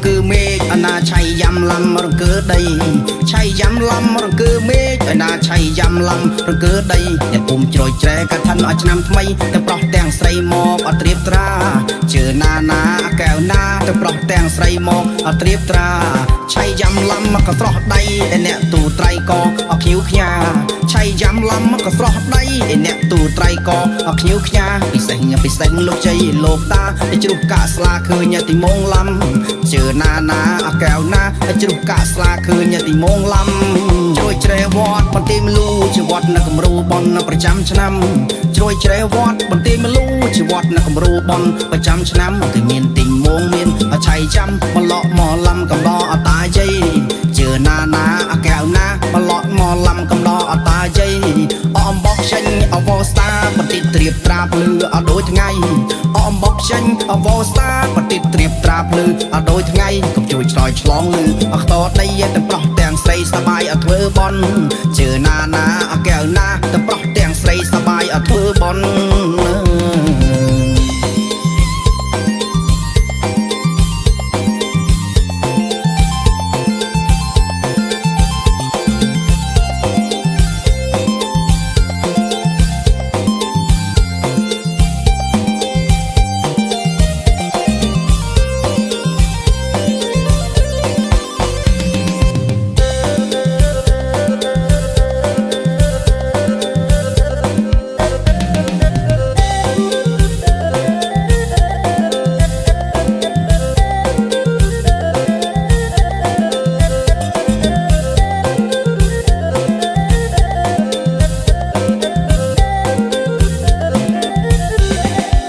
គឺមេឃអណាឆៃយ៉ាំឡាំរង្គើដីឆៃយ៉ាំឡាំរង្គើមេឃអណាឆៃយ៉ាំឡាំរង្គើដីអ្នកពុំជ្រោយជ្រែកឋិនឲ្យឆ្នាំថ្មីទាំងប្រុសទាំងស្រីមកអត់ត្រៀបត្រាជឿណាកែវណាទាំងប្រុសទាំងស្រីមកអត់ត្រៀបត្រាឆៃយ៉ាំឡាំក៏ស្រស់ដៃអ្នកទូត្រៃក៏អខ្ញូវខ្ញាឆៃយ៉ាំឡាំក៏ស្រស់ដៃអ្នកទូត្រៃក៏អខ្ញូវខ្ញាពិសេសលោកជ័យលោកតាជ្រុះកាស្លាឃើញទីមងឡាំជឿណាកែវណាជ្រុះកាស្លាឃើញទីមងឡាំជួយជ្រែវត្តបន្ទាយមលូជាវត្តនៅគំរូបនប្រចាំឆ្នាំជួយជ្រែវត្តបន្ទាយមលូជាវត្តនៅគំរូបនប្រចាំឆ្នាំគឺមានទីមងមានឆៃចាំមកឡក់មកឡាំកំដរអតាជ័យជឿណាកែវណាមកឡក់មកឡាំកំដរអតាជ័យអំបោះចេញអវស្តាបន្តិចត្រៀបត្រាភ្លឺអត់ដូចថ្ងៃអំបោះចេញអវស្តាបន្តិចត្រៀបត្រាភ្លឺអត់ដូចថ្ងៃកុំជួយឆ្លើយឆ្លងលឺអខ្ទរដីទាំងប្រុសទាំងស្រីសបាយអត់ធ្វើបន់ជឿណាកែវណាទាំងប្រុសទាំងស្រីសបាយអត់ធ្វើបន់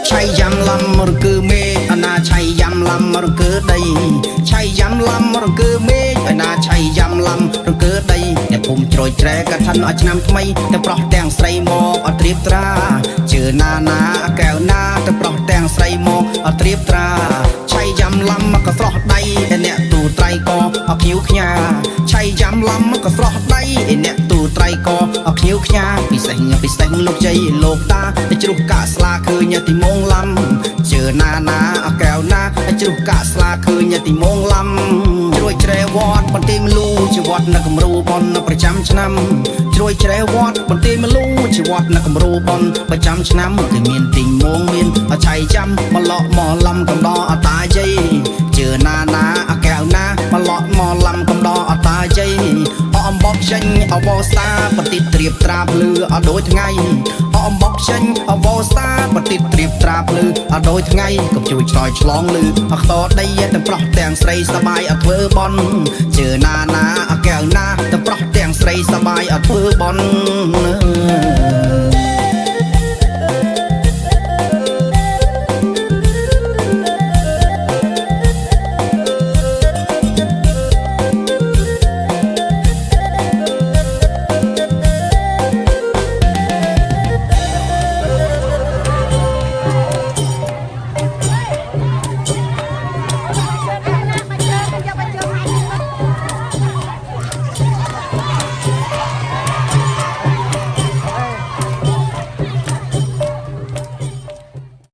ឆៃយ៉ាំឡាំរង្គើមេឃអណាឆៃយ៉ាំឡាំរង្គើដីឆៃយ៉ាំឡាំរង្គើមេឃអណាឆៃយ៉ាំឡាំរង្គើដីអ្នកភូមិជ្រោយជ្រែកឋិនឲ្យឆ្នាំថ្មីទាំងប្រុសទាំងស្រីមកអត់ត្រៀបត្រាជឿណាកែវណាទាំងប្រុសទាំងស្រីមកអត់ត្រៀបត្រាឆៃយ៉ាំឡាំក៏ស្រស់ដៃអ្នកទូត្រៃក៏អខ្ញូវខ្ញាឆៃយ៉ាំឡាំក៏ស្រស់ដៃអ្នកទូត្រៃក៏អខ្ញូវខ្ញាពិសេសលោកជ័យលោកតាជ្រុះកាស្លាឃើញទីមងឡាំជឿណាកែវណាជ្រុះកាស្លាឃើញទីមងឡាំជួយជ្រែវត្តបន្ទាយមលូជាវត្តនៅគំរូបនប្រចាំឆ្នាំជួយជ្រែវត្តបន្ទាយមលូជាវត្តនៅគំរូបនប្រចាំឆ្នាំគឺមានទីមងមានឆៃចាំមកឡក់មកឡាំកំដរអតាជ័យជឿណាកែវណាមកឡក់មកឡាំកំដរអតាជ័យអំបោះចេញអវស្តាបន្តិចត្រៀបត្រាភ្លឺអត់ដូចថ្ងៃអំបោះចេញអវស្តាបន្តិចត្រៀបត្រាភ្លឺអត់ដូចថ្ងៃកុំជួយឆ្លើយឆ្លងលឺអខ្ទរដីទាំងប្រុសទាំងស្រីសបាយអត់ធ្វើបន់ជឿណាកែវណាទាំងប្រុសទាំងស្រីសបាយអត់ធ្វើបន់